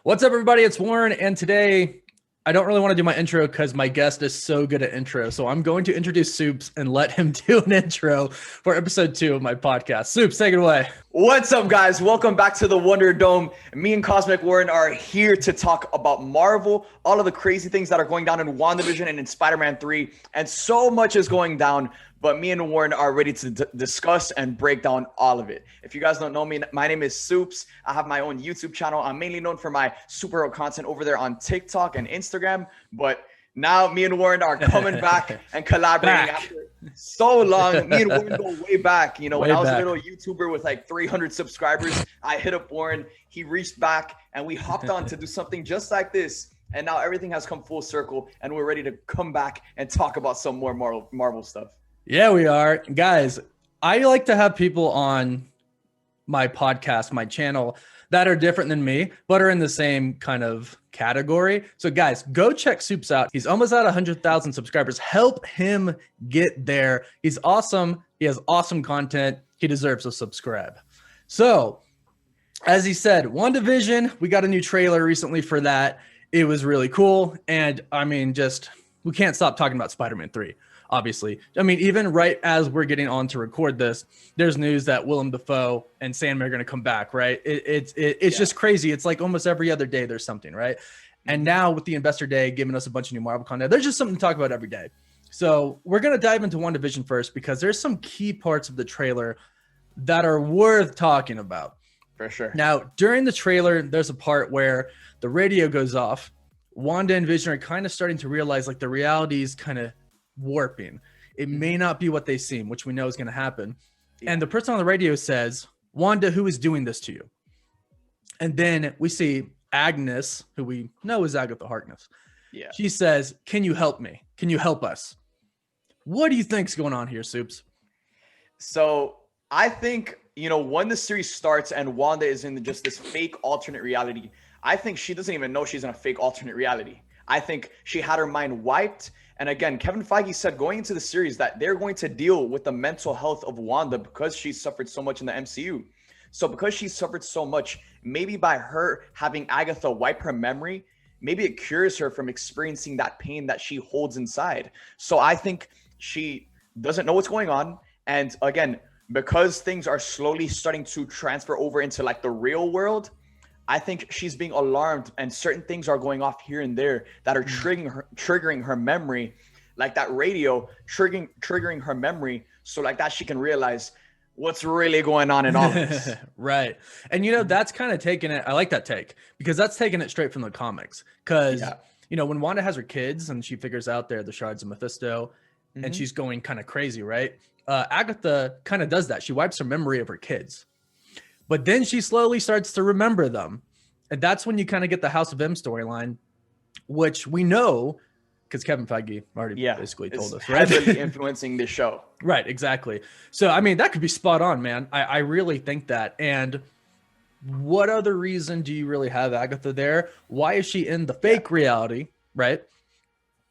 What's up, everybody? It's Warren, and today I don't really want to do my intro because my guest is so good at intro. So I'm going to introduce Supes and let him do an intro for episode 2 of my podcast. Supes, take it away. What's up, guys? Welcome back to the Wonderdome. Me and Cosmic Warren are here to talk about Marvel, all of the crazy things that are going down in Wandavision and in Spider-Man 3, and so much is going down. But me and Warren are ready to discuss and break down all of it. If you guys don't know me, my name is Supes. I have my own YouTube channel. I'm mainly known for my superhero content over there on TikTok and Instagram. But now me and Warren are coming back and collaborating after so long. Me and Warren go way back. You know, when I was a little YouTuber with like 300 subscribers, I hit up Warren. He reached back and we hopped on to do something just like this. And now everything has come full circle and we're ready to come back and talk about some more Marvel stuff. Yeah, we are. Guys, I like to have people on my podcast, my channel, that are different than me, but are in the same kind of category. So guys, go check Supes out. He's almost at 100,000 subscribers. Help him get there. He's awesome. He has awesome content. He deserves a subscribe. So, as he said, WandaVision, we got a new trailer recently for that. It was really cool. And I mean, we can't stop talking about Spider-Man 3. Obviously. I mean, even right as we're getting on to record this, there's news that Willem Dafoe and Sandman are going to come back, right? It's just crazy. It's like almost every other day there's something, right? And now with the Investor Day giving us a bunch of new Marvel content, there's just something to talk about every day. So we're going to dive into WandaVision first because there's some key parts of the trailer that are worth talking about. For sure. Now, during the trailer, there's a part where the radio goes off. Wanda and Vision are kind of starting to realize like the reality is kind of warping. It may not be what they seem, which we know is going to happen. Yeah. And the person on the radio says, Wanda, who is doing this to you? And then we see Agnes, who we know is Agatha Harkness. Yeah. She says, can you help me? Can you help us? What do you think's going on here, Supes? So I think, when the series starts and Wanda is in just this fake alternate reality, I think she doesn't even know she's in a fake alternate reality. I think she had her mind wiped. And again, Kevin Feige said going into the series that they're going to deal with the mental health of Wanda because she suffered so much in the MCU. So because she suffered so much, maybe by her having Agatha wipe her memory, maybe it cures her from experiencing that pain that she holds inside. So I think she doesn't know what's going on. And again, because things are slowly starting to transfer over into like the real world, I think she's being alarmed and certain things are going off here and there that are triggering her memory, like that radio triggering her memory. So like that, she can realize what's really going on in all this. Right. And, that's kind of taking it. I like that take because that's taking it straight from the comics. Because, when Wanda has her kids and she figures out they're the shards of Mephisto and she's going kind of crazy, right? Agatha kind of does that. She wipes her memory of her kids. But then she slowly starts to remember them. And that's when you kind of get the House of M storyline, which we know because Kevin Feige already basically told us, right? Heavily influencing the show. Right, exactly. So, I mean, that could be spot on, man. I really think that. And what other reason do you really have Agatha there? Why is she in the fake reality, right?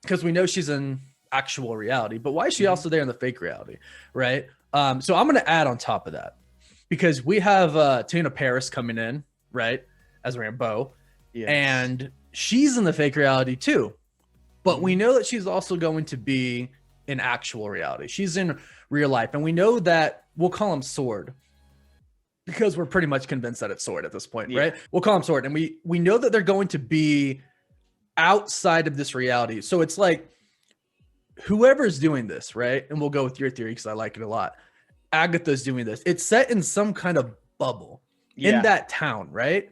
Because we know she's in actual reality. But why is she also there in the fake reality, right? So I'm going to add on top of that. Because we have Tina Paris coming in, right, as Rambeau, and she's in the fake reality too. But we know that she's also going to be in actual reality. She's in real life, and we know that we'll call him Sword because we're pretty much convinced that it's Sword at this point, right? We'll call him Sword, and we know that they're going to be outside of this reality. So it's like whoever's doing this, right, and we'll go with your theory because I like it a lot. Agatha's doing this. It's set in some kind of bubble in that town, right?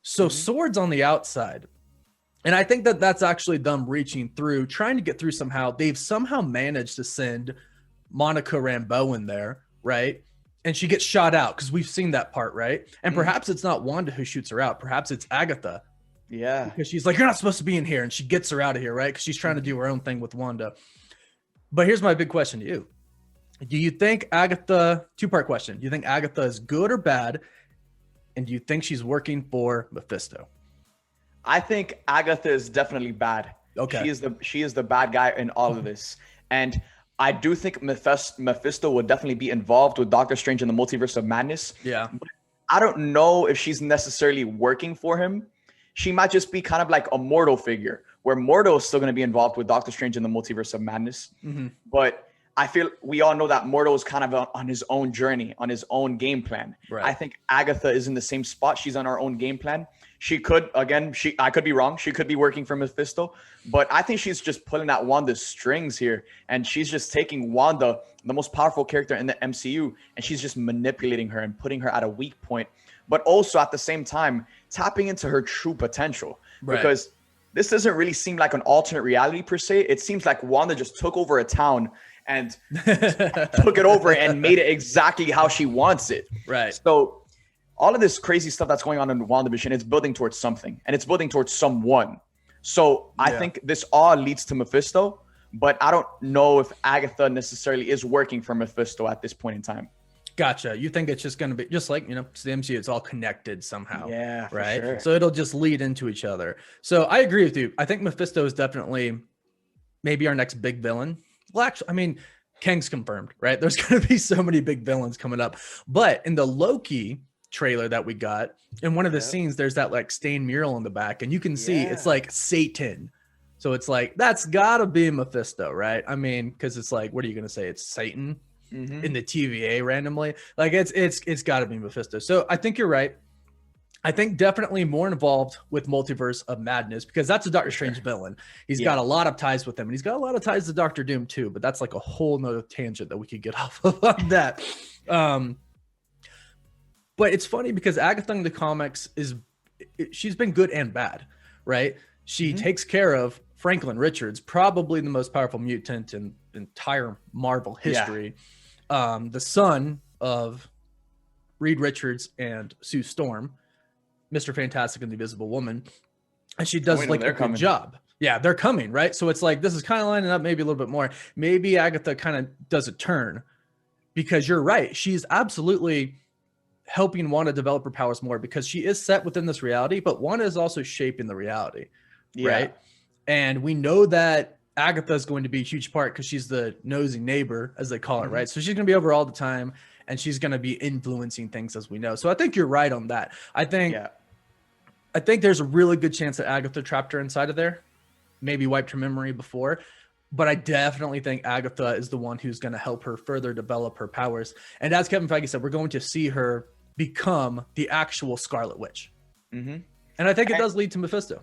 So Sword's on the outside. And I think that that's actually them reaching through, trying to get through somehow. They've somehow managed to send Monica Rambeau in there, right? And she gets shot out because we've seen that part, right? And perhaps it's not Wanda who shoots her out. Perhaps it's Agatha. Yeah. Because she's like, you're not supposed to be in here. And she gets her out of here, right? Because she's trying to do her own thing with Wanda. But here's my big question to you. Do you think Agatha, two-part question, do you think Agatha is good or bad? And do you think she's working for Mephisto? I think Agatha is definitely bad. Okay. She is the bad guy in all of this. And I do think Mephisto would definitely be involved with Doctor Strange in the Multiverse of Madness. Yeah. But I don't know if she's necessarily working for him. she might just be kind of like a Mordo figure, where Mordo is still going to be involved with Doctor Strange in the Multiverse of Madness. But I feel we all know that Mordo is kind of on his own journey, on his own game plan. Right. I think Agatha is in the same spot. She's on her own game plan. She could, again, I could be wrong. She could be working for Mephisto, but I think she's just pulling at Wanda's strings here. And she's just taking Wanda, the most powerful character in the MCU, and she's just manipulating her and putting her at a weak point, but also at the same time, tapping into her true potential. Right. Because this doesn't really seem like an alternate reality per se. It seems like Wanda just took over a town and took it over and made it exactly how she wants it. Right. So all of this crazy stuff that's going on in WandaVision, it's building towards something, and it's building towards someone. So I think this all leads to Mephisto, but I don't know if Agatha necessarily is working for Mephisto at this point in time. Gotcha. You think it's just going to be just like, it's the MCU, it's all connected somehow. Yeah, for right. Sure. So it'll just lead into each other. So I agree with you. I think Mephisto is definitely maybe our next big villain. Well, actually, I mean, Kang's confirmed, right? There's going to be so many big villains coming up. But in the Loki trailer that we got, in one of the scenes, there's that like stained mural in the back, and you can see it's like Satan. So it's like, that's gotta be Mephisto, right? I mean, because it's like, what are you gonna say? It's Satan in the TVA randomly. Like it's gotta be Mephisto. So I think you're right. I think definitely more involved with Multiverse of Madness, because that's a Doctor Strange villain. He's got a lot of ties with him, and he's got a lot of ties to Doctor Doom too, but that's like a whole nother tangent that we could get off of on that. But it's funny because Agatha in the comics she's been good and bad, right? She takes care of Franklin Richards, probably the most powerful mutant in entire Marvel history. The son of Reed Richards and Sue Storm, Mr. Fantastic and the Invisible Woman. And she does like a good job. Yeah, they're coming, right? So it's like, this is kind of lining up maybe a little bit more. Maybe Agatha kind of does a turn, because you're right. She's absolutely helping Wanda develop her powers more, because she is set within this reality, but Wanda is also shaping the reality, right? And we know that Agatha is going to be a huge part because she's the nosy neighbor, as they call it, right? So she's going to be over all the time, and she's going to be influencing things, as we know. So I think you're right on that. I think there's a really good chance that Agatha trapped her inside of there, maybe wiped her memory before. But I definitely think Agatha is the one who's going to help her further develop her powers. And as Kevin Feige said, we're going to see her become the actual Scarlet Witch. And I think it does lead to Mephisto.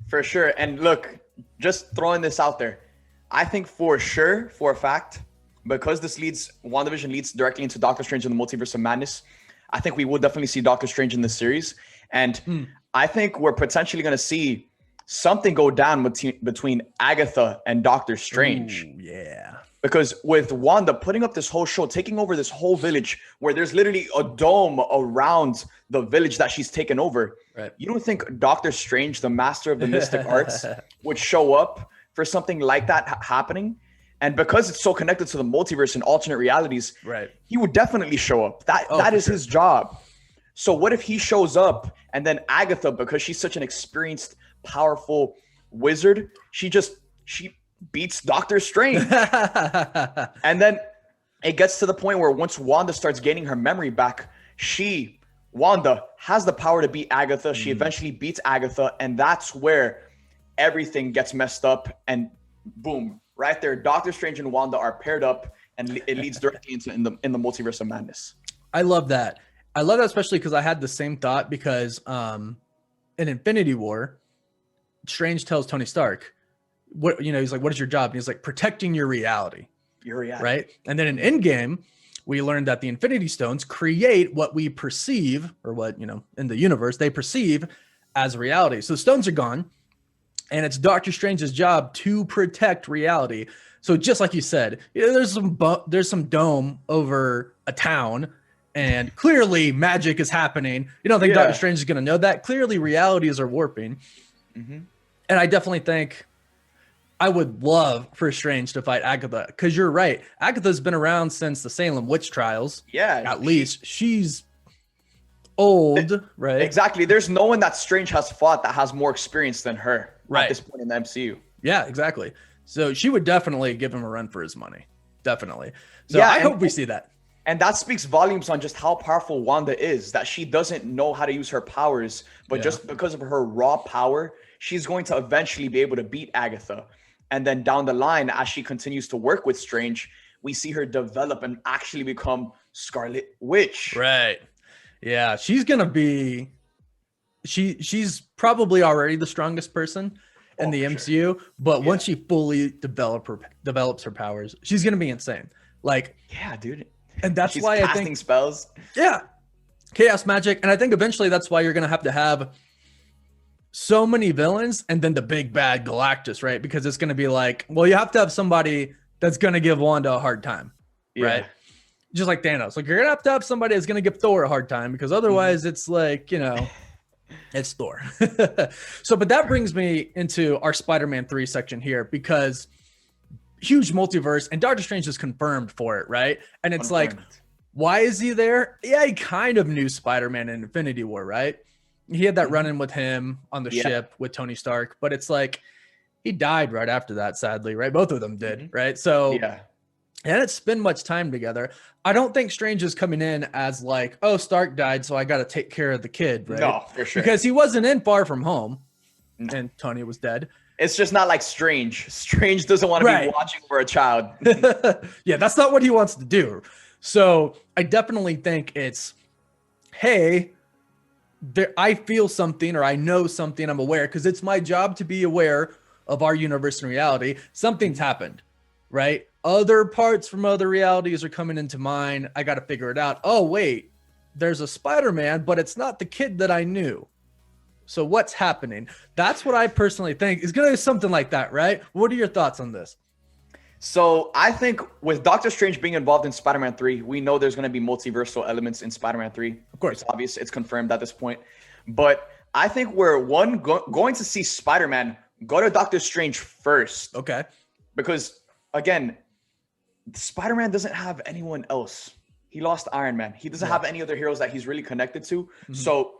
For sure. And look, just throwing this out there, I think for sure, for a fact, because WandaVision leads directly into Doctor Strange in the Multiverse of Madness, I think we will definitely see Doctor Strange in this series. And I think we're potentially going to see something go down between Agatha and Doctor Strange. Ooh, yeah. Because with Wanda putting up this whole show, taking over this whole village where there's literally a dome around the village that she's taken over, you don't think Doctor Strange, the master of the mystic arts, would show up for something like that happening? And because it's so connected to the multiverse and alternate realities, he would definitely show up. That is his job. So what if he shows up and then Agatha, because she's such an experienced, powerful wizard, she beats Doctor Strange. And then it gets to the point where once Wanda starts gaining her memory back, Wanda has the power to beat Agatha. She eventually beats Agatha, and that's where everything gets messed up, and boom, right there, Doctor Strange and Wanda are paired up, and it leads directly into in the Multiverse of Madness. I love that. I love that, especially because I had the same thought, because in Infinity War, Strange tells Tony Stark, he's like, what is your job? And he's like, protecting your reality. Right. And then in Endgame, we learned that the Infinity Stones create what we perceive, or what, in the universe, they perceive as reality. So the stones are gone, and it's Doctor Strange's job to protect reality. So just like you said, there's some dome over a town, and clearly magic is happening. You don't think Doctor Strange is going to know that? Clearly realities are warping. And I definitely think I would love for Strange to fight Agatha, because you're right. Agatha's been around since the Salem witch trials. Yeah. At least she's old, right? Exactly. There's no one that Strange has fought that has more experience than her at this point in the MCU. Yeah, exactly. So she would definitely give him a run for his money. Definitely. So I hope we see that. And that speaks volumes on just how powerful Wanda is, that she doesn't know how to use her powers, but just because of her raw power, she's going to eventually be able to beat Agatha. And then down the line, as she continues to work with Strange, we see her develop and actually become Scarlet Witch. Right. Yeah, she's going to be she's probably already the strongest person in the MCU, but once she fully develops her powers, she's going to be insane. Like, yeah, dude. And that's she's why casting I think spells. Yeah. Chaos magic. And I think eventually that's why you're going to have so many villains and then the big bad Galactus, right? Because it's going to be like, well, you have to have somebody that's going to give Wanda a hard time, right? Just like Thanos. Like, you're going to have somebody that's going to give Thor a hard time, because otherwise it's like, it's Thor. So, but that brings me into our Spider-Man 3 section here, because huge multiverse and Doctor Strange is confirmed for it, right? And it's like, why is he there? Yeah, he kind of knew Spider-Man in Infinity War, right? He had that run-in with him on the ship with Tony Stark, but it's like he died right after that, sadly, right? Both of them did, right? So they didn't spend much time together. I don't think Strange is coming in as like, oh, Stark died, so I got to take care of the kid, right? No, for sure. Because he wasn't in Far From Home, and Tony was dead. It's just not like Strange. Strange doesn't want to be watching for a child. Yeah, that's not what he wants to do. So I definitely think it's, hey, I feel something, or I know something, I'm aware, because it's my job to be aware of our universe and reality. Something's happened, right? Other parts from other realities are coming into mine. I got to figure it out. Oh, wait, there's a Spider-Man, but it's not the kid that I knew. So what's happening? That's what I personally think is going to be something like that, right? What are your thoughts on this? So I think with Doctor Strange being involved in Spider-Man 3, we know there's going to be multiversal elements in Spider-Man 3. Of course. It's obvious. It's confirmed at this point. But I think we're going to see Spider-Man go to Doctor Strange first. Okay. Because, again, Spider-Man doesn't have anyone else. He lost Iron Man. He doesn't have any other heroes that he's really connected to. So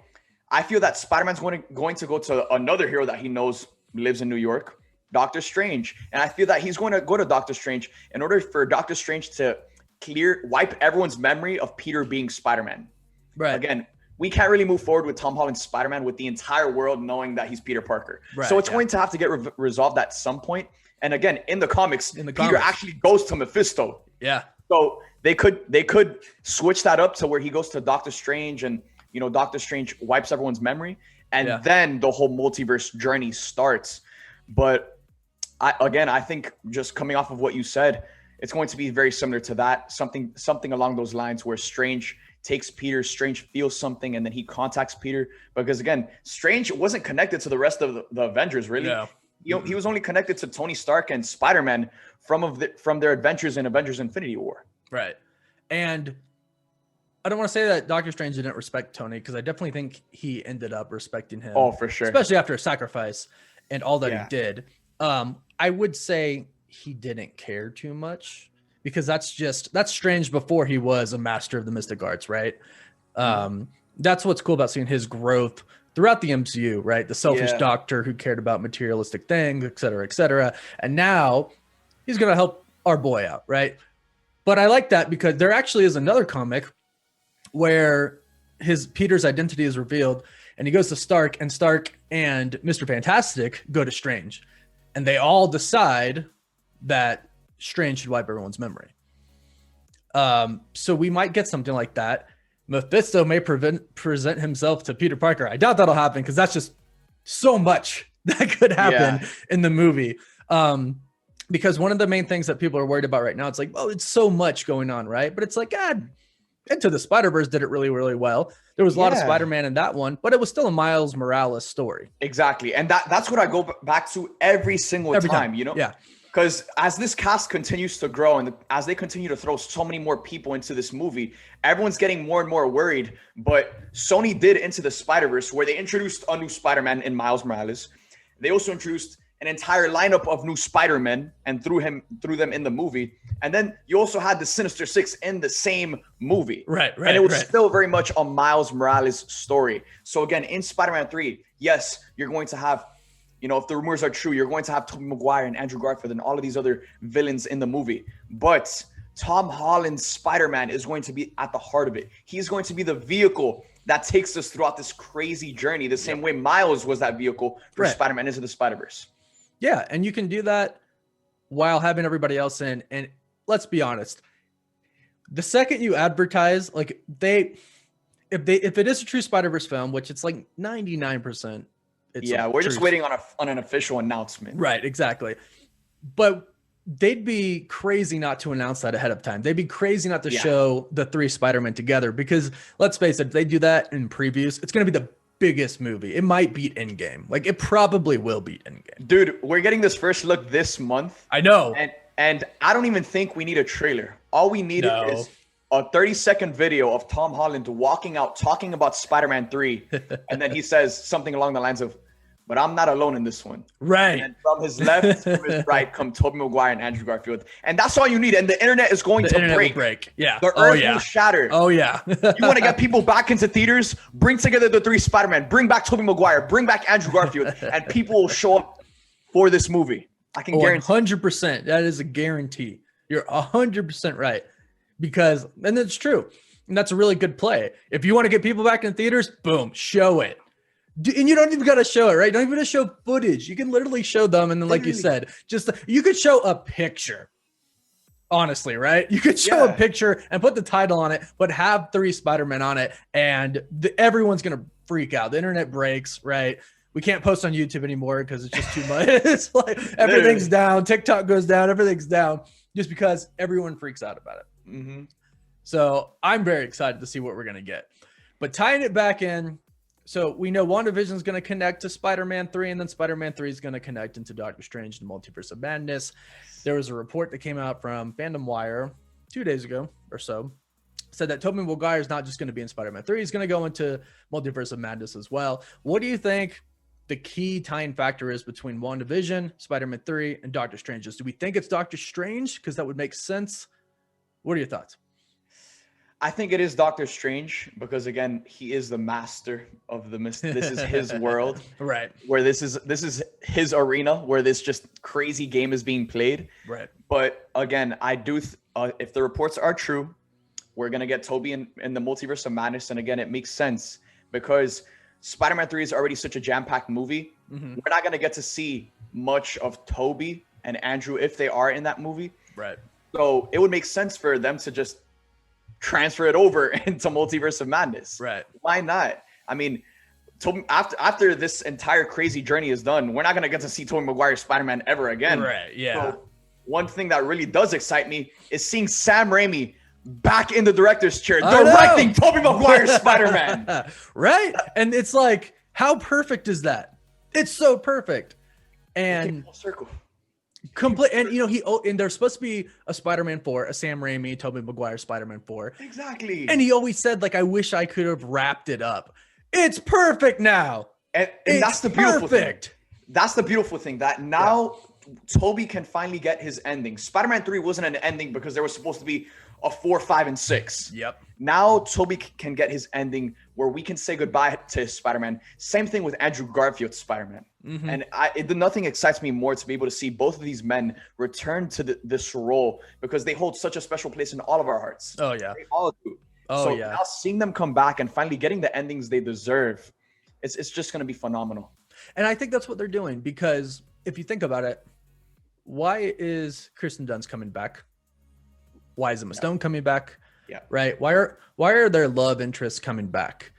I feel that Spider-Man's going to go to another hero that he knows lives in New York, Doctor Strange. And I feel that he's going to go to Doctor Strange in order for Doctor Strange to wipe everyone's memory of Peter being Spider-Man. Right. Again, we can't really move forward with Tom Holland's Spider-Man with the entire world knowing that he's Peter Parker. Right, so it's going to have to get resolved at some point. And again, in the comics, Peter actually goes to Mephisto. Yeah. So they could switch that up to where he goes to Doctor Strange, and Doctor Strange wipes everyone's memory, and then the whole multiverse journey starts. But I think just coming off of what you said, it's going to be very similar to that. Something along those lines where Strange takes Peter, Strange feels something, and then he contacts Peter. Because again, Strange wasn't connected to the rest of the Avengers, really. No. He was only connected to Tony Stark and Spider-Man from their adventures in Avengers Infinity War. Right. And I don't want to say that Doctor Strange didn't respect Tony, because I definitely think he ended up respecting him. Oh, for sure. Especially after a sacrifice and all that he did. I would say he didn't care too much, because that's Strange before he was a master of the mystic arts, right? That's what's cool about seeing his growth throughout the MCU, right? The selfish doctor who cared about materialistic things, et cetera, et cetera. And now he's going to help our boy out, right? But I like that, because there actually is another comic where Peter's identity is revealed, and he goes to Stark and Mr. Fantastic go to Strange, and they all decide that Strange should wipe everyone's memory. So we might get something like that. Mephisto may present himself to Peter Parker. I doubt that'll happen, because that's just so much that could happen in the movie. Because one of the main things that people are worried about right now, it's like, it's so much going on, right? But it's like, God, Into the Spider-Verse did it really, really well. There was a lot of Spider-Man in that one, but it was still a Miles Morales story. Exactly. And that's what I go back to every single time, Yeah. Because as this cast continues to grow, and as they continue to throw so many more people into this movie, everyone's getting more and more worried. But Sony did Into the Spider-Verse, where they introduced a new Spider-Man in Miles Morales. They also introduced an entire lineup of new Spider-Men and threw them in the movie. And then you also had the Sinister Six in the same movie. Right. And it was still very much a Miles Morales story. So again, in Spider-Man 3, yes, you're going to have, if the rumors are true, you're going to have Tobey Maguire and Andrew Garfield and all of these other villains in the movie. But Tom Holland's Spider-Man is going to be at the heart of it. He's going to be the vehicle that takes us throughout this crazy journey, the same way Miles was that vehicle for Spider-Man Into the Spider-Verse. Yeah, and you can do that while having everybody else in. And let's be honest, the second you advertise, like if it is a true Spider-Verse film, which it's like 99%. We're just waiting on an official announcement. Right, exactly. But they'd be crazy not to announce that ahead of time. They'd be crazy not to show the 3 Spider-Men together, because let's face it, if they do that in previews, it's going to be the biggest movie. It might beat Endgame. Like, it probably will beat Endgame. Dude, we're getting this first look this month. I know. And I don't even think we need a trailer. All we need is a 30-second video of Tom Holland walking out talking about Spider-Man 3. And then he says something along the lines of, but I'm not alone in this one. Right. And from his left to his right come Tobey Maguire and Andrew Garfield. And that's all you need. And the internet is going to break. Yeah. The earth will shatter. Oh, yeah. You want to get people back into theaters? Bring together the 3 Spider-Man. Bring back Tobey Maguire. Bring back Andrew Garfield. And people will show up for this movie. I can guarantee. 100%. That is a guarantee. You're 100% right. Because, and it's true. And that's a really good play. If you want to get people back in theaters, boom, show it. And you don't even got to show it, right? You don't even got to show footage. You can literally show them. And then, like you said, you could show a picture. Honestly, right? You could show a picture and put the title on it, but have 3 Spider-Men on it. And everyone's going to freak out. The internet breaks, right? We can't post on YouTube anymore because it's just too much. It's like everything's down. TikTok goes down. Everything's down just because everyone freaks out about it. Mm-hmm. So I'm very excited to see what we're going to get. But tying it back in, so we know WandaVision is going to connect to Spider-Man 3, and then Spider-Man 3 is going to connect into Doctor Strange and Multiverse of Madness. There was a report that came out from Fandom Wire 2 days ago or so, said that Tobey Maguire is not just going to be in Spider-Man 3, he's going to go into Multiverse of Madness as well. What do you think the key tying factor is between WandaVision, Spider-Man 3, and Doctor Strange? Do we think it's Doctor Strange? Because that would make sense. What are your thoughts? I think it is Doctor Strange because, again, he is the master of this is his world, right? Where this is his arena, where this just crazy game is being played, right? But again, I do if the reports are true, we're gonna get Tobey in the Multiverse of Madness, and again, it makes sense because Spider-Man 3 is already such a jam-packed movie. Mm-hmm. We're not gonna get to see much of Tobey and Andrew if they are in that movie, right? So it would make sense for them to just transfer it over into Multiverse of Madness. Right. Why not? I mean, after this entire crazy journey is done, we're not going to get to see Tobey Maguire's Spider-Man ever again. Right, yeah. So one thing that really does excite me is seeing Sam Raimi back in the director's chair, directing Tobey Maguire's Spider-Man. Right? And it's like, how perfect is that? It's so perfect. And full circle. Complete, and and there's supposed to be a Spider-Man 4, a Sam Raimi, Tobey Maguire Spider-Man 4. Exactly. And he always said, like, I wish I could have wrapped it up. It's perfect now. And that's the beautiful thing. That's the beautiful thing that now Tobey can finally get his ending. Spider-Man 3 wasn't an ending because there was supposed to be a 4, 5, and 6. Yep. Now Tobey can get his ending where we can say goodbye to Spider-Man. Same thing with Andrew Garfield's Spider-Man. Mm-hmm. And nothing excites me more to be able to see both of these men return to this role because they hold such a special place in all of our hearts. Oh, yeah. They all do. So now seeing them come back and finally getting the endings they deserve, it's just going to be phenomenal. And I think that's what they're doing because if you think about it, why is Kristen Dunst coming back? Why is Emma Stone coming back? Yeah. Right. Why are their love interests coming back?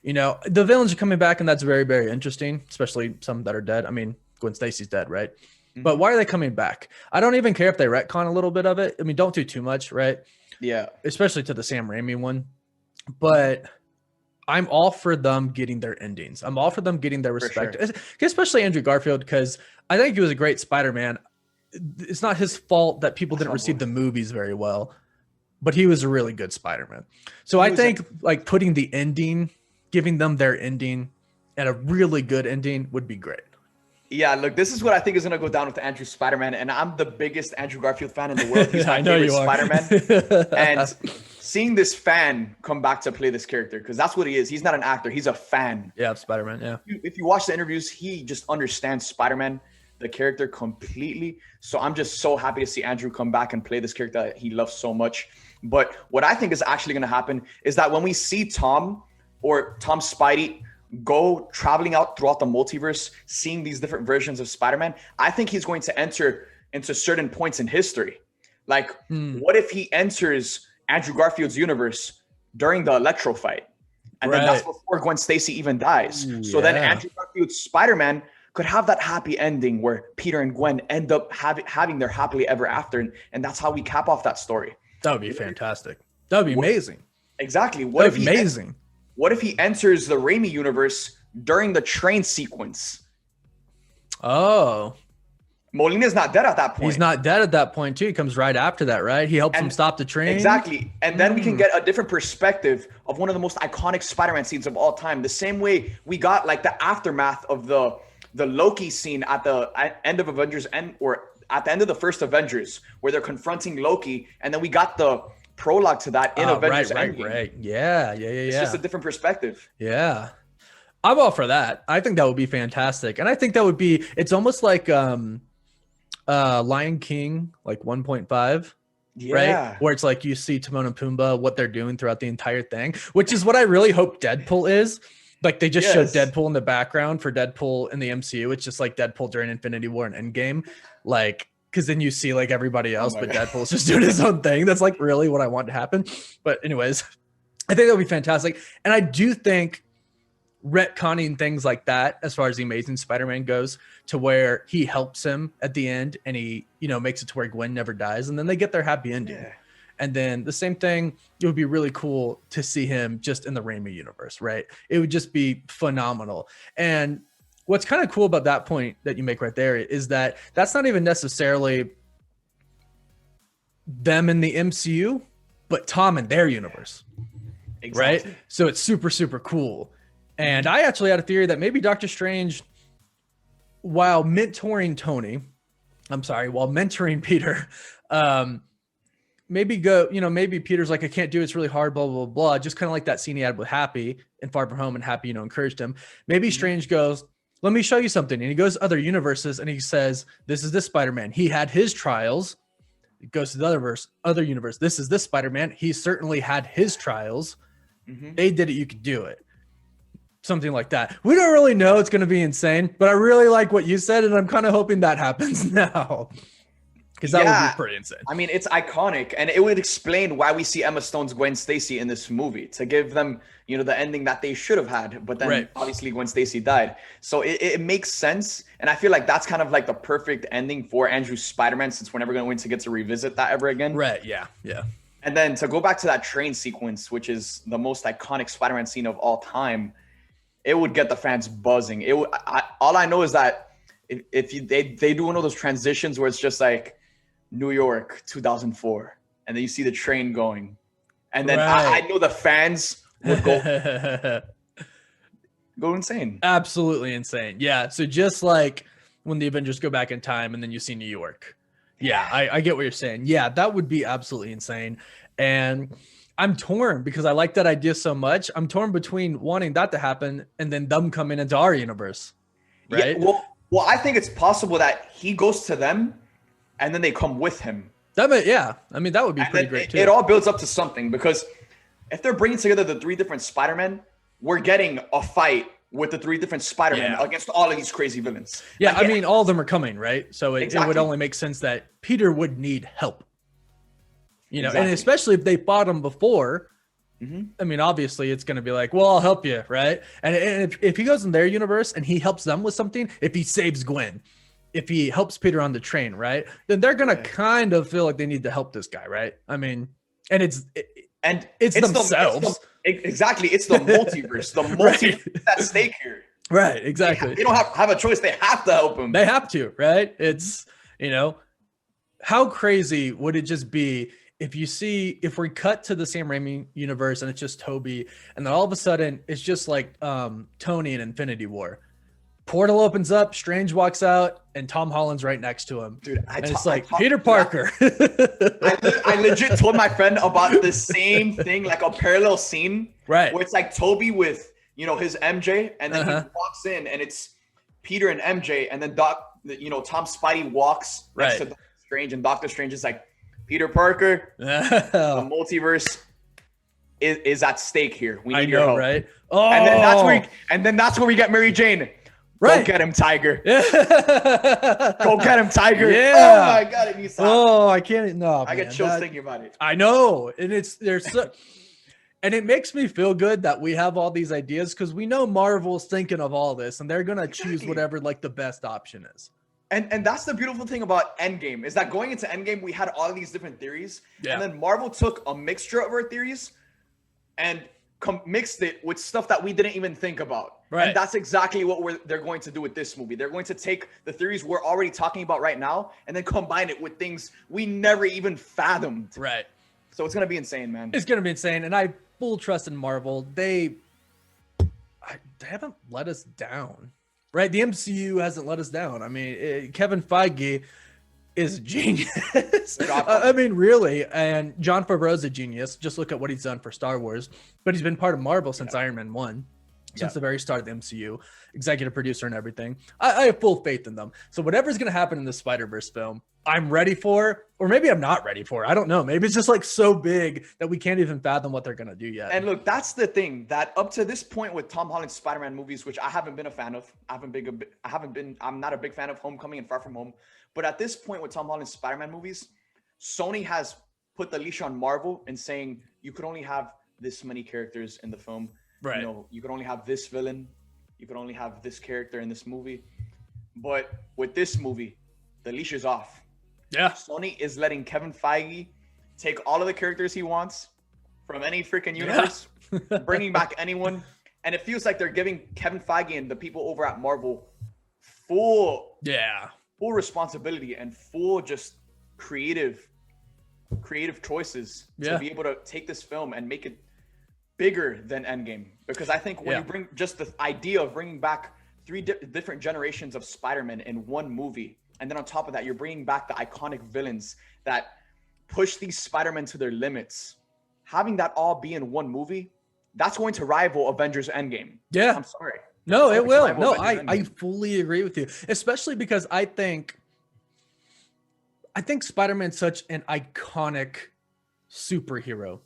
The villains are coming back, and that's very, very interesting, especially some that are dead. I mean, Gwen Stacy's dead, right? Mm-hmm. But why are they coming back? I don't even care if they retcon a little bit of it. I mean, don't do too much, right? Yeah. Especially to the Sam Raimi one. But I'm all for them getting their endings. I'm all for them getting their respect, especially Andrew Garfield, because I think he was a great Spider-Man. It's not his fault that people didn't receive the movies very well, but he was a really good Spider-Man. So I think like putting the ending, giving them their ending and a really good ending would be great. Yeah, look, this is what I think is going to go down with Andrew Spider-Man, and I'm the biggest Andrew Garfield fan in the world. He's my favorite Spider-Man. And seeing this fan come back to play this character, because that's what he is. He's not an actor. He's a fan. Yeah, Spider-Man, yeah. If you watch the interviews, he just understands Spider-Man. the character completely. So I'm just so happy to see Andrew come back and play this character that he loves so much. But what I think is actually going to happen is that when we see Tom Spidey go traveling out throughout the multiverse, seeing these different versions of Spider-Man, I think he's going to enter into certain points in history. Like, what if he enters Andrew Garfield's universe during the Electro fight? And then that's before Gwen Stacy even dies. So then Andrew Garfield's Spider-Man could have that happy ending where Peter and Gwen end up having their happily ever after. And that's how we cap off that story. That would be fantastic. That would be amazing. Exactly. What if amazing. What if he enters the Raimi universe during the train sequence? Oh. Molina's not dead at that point. He's not dead at that point, too. He comes right after that, right? He helps him stop the train. Exactly. And then we can get a different perspective of one of the most iconic Spider-Man scenes of all time. The same way we got like the aftermath of the Loki scene at the end of Avengers or at the end of the first Avengers, where they're confronting Loki. And then we got the prologue to that in Avengers Endgame. Right. Yeah. It's just a different perspective. Yeah. I'm all for that. I think that would be fantastic. And I think that would be, it's almost like Lion King, like 1.5. Right? Where it's like you see Timon and Pumbaa, what they're doing throughout the entire thing, which is what I really hope Deadpool is. Like they just showed Deadpool in the background for Deadpool in the MCU. It's just like Deadpool during Infinity War and Endgame. Like, because then you see like everybody else, but Deadpool's just doing his own thing. That's like really what I want to happen. But anyways, I think that would be fantastic. And I do think retconning things like that, as far as the Amazing Spider-Man goes, to where he helps him at the end and he, makes it to where Gwen never dies. And then they get their happy ending. Yeah. And then the same thing, it would be really cool to see him just in the Raimi universe, right? It would just be phenomenal. And what's kind of cool about that point that you make right there is that that's not even necessarily them in the MCU, but Tom in their universe, right? So it's super, super cool. And I actually had a theory that maybe Doctor Strange, while mentoring Peter, maybe Peter's like, I can't do it. It's really hard, blah, blah, blah. Just kind of like that scene he had with Happy in Far From Home, and Happy, encouraged him. Maybe Strange goes, let me show you something. And he goes to other universes and he says, this is this Spider-Man. He had his trials. It goes to the other universe. This is this Spider-Man. He certainly had his trials. They did it. You could do it. Something like that. We don't really know. It's going to be insane, but I really like what you said. And I'm kind of hoping that happens now. Because that would be pretty insane. I mean, it's iconic, and it would explain why we see Emma Stone's Gwen Stacy in this movie, to give them, the ending that they should have had. But then obviously Gwen Stacy died. So it makes sense. And I feel like that's kind of like the perfect ending for Andrew's Spider-Man, since we're never going to get to revisit that ever again. Right. Yeah. Yeah. And then to go back to that train sequence, which is the most iconic Spider-Man scene of all time, it would get the fans buzzing. All I know is that if they do one of those transitions where it's just like, New York 2004, and then you see the train going, and then I know the fans would go insane. Absolutely insane. Yeah. So just like when the Avengers go back in time and then you see New York. Yeah, I get what you're saying. Yeah, that would be absolutely insane. And I'm torn because I like that idea so much. I'm torn between wanting that to happen and then them coming into our universe. Right. Yeah, well, I think it's possible that he goes to them and then they come with him. I mean, that would be pretty great too. It all builds up to something, because if they're bringing together the 3 different Spider-Men, we're getting a fight with the 3 different Spider-Men against all of these crazy villains. Yeah, I mean, all of them are coming, right? So it would only make sense that Peter would need help. And especially if they fought him before, I mean, obviously it's going to be like, well, I'll help you, right? And if he goes in their universe and he helps them with something, if he saves Gwen, if he helps Peter on the train, right, then they're going to kind of feel like they need to help this guy, right? I mean, and it's themselves. Exactly. It's the multiverse. The multiverse is at stake here. Right. Exactly. They don't have a choice. They have to help him. They have to, right? It's, how crazy would it just be if we cut to the Sam Raimi universe and it's just Tobey, and then all of a sudden it's just like Tony in Infinity War. Portal opens up, Strange walks out, and Tom Holland's right next to him. Dude, it's like Peter Parker. I legit told my friend about the same thing, like a parallel scene, right? Where it's like Tobey with his MJ, and then he walks in, and it's Peter and MJ, and then you know, Tom Spidey walks next Right. to Doctor Strange, and Doctor Strange is like, Peter Parker, the multiverse is at stake here. We need your help. Right? Oh, And then that's where we get Mary Jane. Right. Go get him, Tiger. Yeah. Go get him, Tiger. Yeah. Oh my God, it needs to happen. Oh, I can't. No, I man, get chills thinking about it. I know, and and it makes me feel good that we have all these ideas because we know Marvel's thinking of all this, and they're gonna choose whatever like the best option is. And that's the beautiful thing about Endgame is that going into Endgame, we had all of these different theories, and then Marvel took a mixture of our theories and mixed it with stuff that we didn't even think about. Right. And that's exactly what they're going to do with this movie. They're going to take the theories we're already talking about right now and then combine it with things we never even fathomed. Right. So it's gonna be insane, man. It's gonna be insane, and I full trust in Marvel. They haven't let us down. Right, the MCU hasn't let us down. I mean, Kevin Feige is a genius. I mean, really. And Jon Favreau's a genius. Just look at what he's done for Star Wars. But he's been part of Marvel since Iron Man 1, since the very start of the MCU, executive producer and everything. I have full faith in them. So whatever's going to happen in the Spider-Verse film, I'm ready for, or maybe I'm not ready for. I don't know. Maybe it's just like so big that we can't even fathom what they're going to do yet. And look, that's the thing, that up to this point with Tom Holland's Spider-Man movies, which I haven't been a fan of. I'm not a big fan of Homecoming and Far From Home. But at this point with Tom Holland's Spider-Man movies, Sony has put the leash on Marvel and saying you could only have this many characters in the film. Right. You know, you could only have this villain. You could only have this character in this movie. But with this movie, the leash is off. Yeah. Sony is letting Kevin Feige take all of the characters he wants from any freaking universe, bringing back anyone. And it feels like they're giving Kevin Feige and the people over at Marvel full responsibility and full just creative choices to be able to take this film and make it bigger than Endgame. Because I think when you bring just the idea of bringing back three different generations of Spider-Man in one movie, and then on top of that, you're bringing back the iconic villains that push these Spider-Men to their limits. Having that all be in one movie, that's going to rival Avengers Endgame. Yeah. I'm sorry. No, it will. No, I fully agree with you, especially because I think Spider-Man's such an iconic superhero.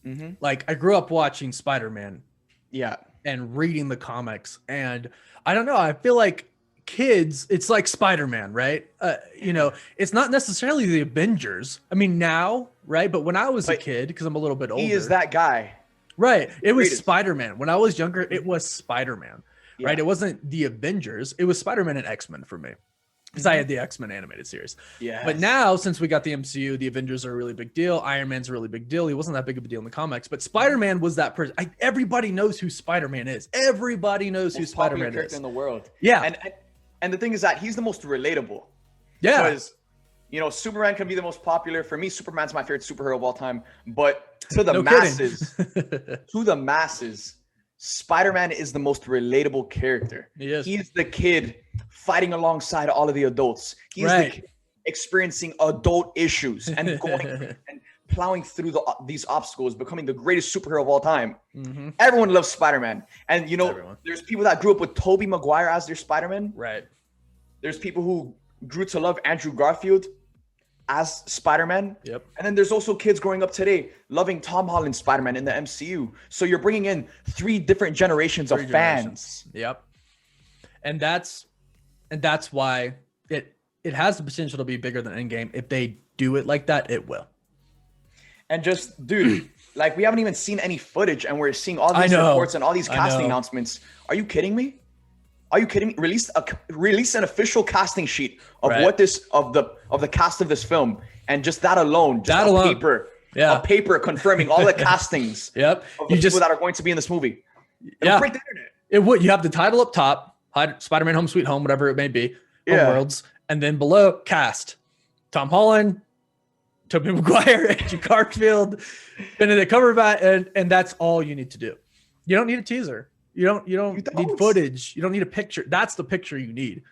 Mm-hmm. Like, I grew up watching Spider-Man. Yeah. And reading the comics. And I don't know, I feel like kids, it's like Spider-Man, right? You know, it's not necessarily the Avengers. I mean, now, right? But when I was a kid, because I'm a little bit older. He is that guy. Right. It was Spider-Man. When I was younger, it was Spider-Man. Right? It wasn't the Avengers. It was Spider-Man and X-Men for me. Because I had the X-Men animated series. Yeah. But now, since we got the MCU, the Avengers are a really big deal. Iron Man's a really big deal. He wasn't that big of a deal in the comics. But Spider-Man was that person. Everybody knows who Spider-Man is. Everybody knows who Spider-Man is. In the world. Yeah. And the thing is that he's the most relatable. Yeah. Because, you know, Superman can be the most popular. For me, Superman's my favorite superhero of all time. But to the masses, Spider-Man is the most relatable character. He is. He's the kid fighting alongside all of the adults. He's the kid experiencing adult issues and going and plowing through these obstacles, becoming the greatest superhero of all time. Mm-hmm. Everyone loves Spider-Man. And, you know, there's people that grew up with Tobey Maguire as their Spider-Man. Right. There's people who grew to love Andrew Garfield as Spider-Man. Yep. And then there's also kids growing up today loving Tom Holland Spider-Man in the MCU. So you're bringing in three different generations of fans. Yep. And that's why it has the potential to be bigger than Endgame. If they do it like that, it will. And just, dude, like, we haven't even seen any footage, and we're seeing all these reports and all these casting announcements. Are you kidding me? Are you kidding me? Release an official casting sheet of of the cast of this film, and just that alone, a paper confirming all the castings. Yep. Of the people that are going to be in this movie. It'll break the internet. It would. You have the title up top, Spider-Man Home Sweet Home, whatever it may be, Homeworlds, and then below, cast: Tom Holland, Tobey Maguire, Andrew Garfield, Benedict Cumberbatch, and that's all you need to do. You don't need a teaser. You don't need footage. You don't need a picture. That's the picture you need.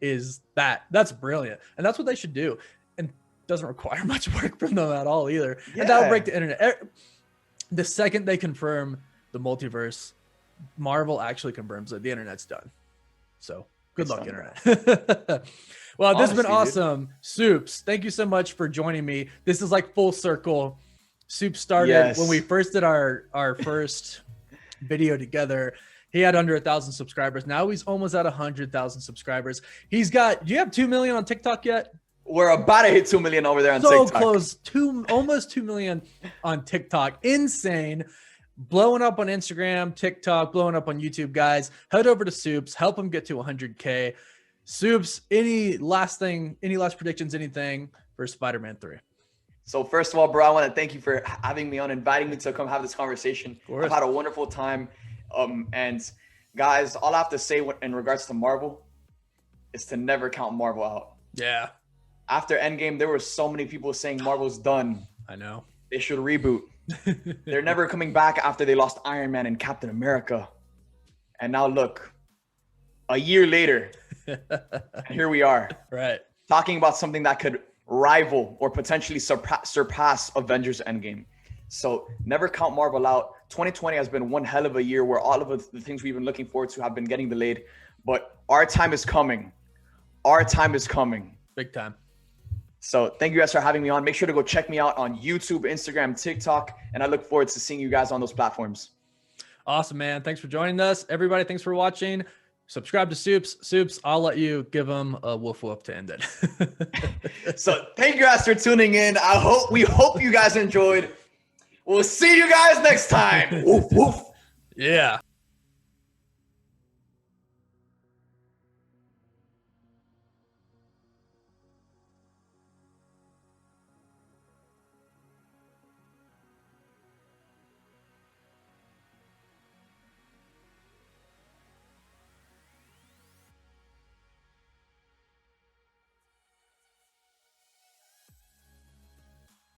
Is that? That's brilliant, and that's what they should do. And doesn't require much work from them at all either. Yeah. And that'll break the internet. The second they confirm the multiverse, Marvel actually confirms that the internet's done. So Good luck, internet. Well, this has been Honestly, awesome. Supes, thank you so much for joining me. This is like full circle. Supes started when we first did our first video together. He had under 1,000 subscribers. Now he's almost at 100,000 subscribers. He's got, do you have 2 million on TikTok yet? We're about to hit 2 million over there on TikTok. TikTok. So close, almost 2 million on TikTok. Insane. Blowing up on Instagram, TikTok, blowing up on YouTube, guys. Head over to Supes, help him get to 100K. Supes, any last predictions, anything for Spider-Man 3? So first of all, bro, I want to thank you for having me on, inviting me to come have this conversation. I've had a wonderful time. And guys, all I have to say in regards to Marvel is to never count Marvel out. Yeah. After Endgame, there were so many people saying Marvel's done. I know. They should reboot. They're never coming back after they lost Iron Man and Captain America. And now look, a year later, here we are. Right. Talking about something that could rival or potentially surpass Avengers Endgame. So never count Marvel out. 2020 has been one hell of a year where all of the things we've been looking forward to have been getting delayed. But our time is coming. Our time is coming. Big time. So thank you guys for having me on. Make sure to go check me out on YouTube, Instagram, TikTok, and I look forward to seeing you guys on those platforms. Awesome, man. Thanks for joining us. Everybody, thanks for watching. Subscribe to Supes. Supes, I'll let you give them a woof woof to end it. So thank you guys for tuning in. We hope you guys enjoyed. We'll see you guys next time. Woof, woof. Yeah.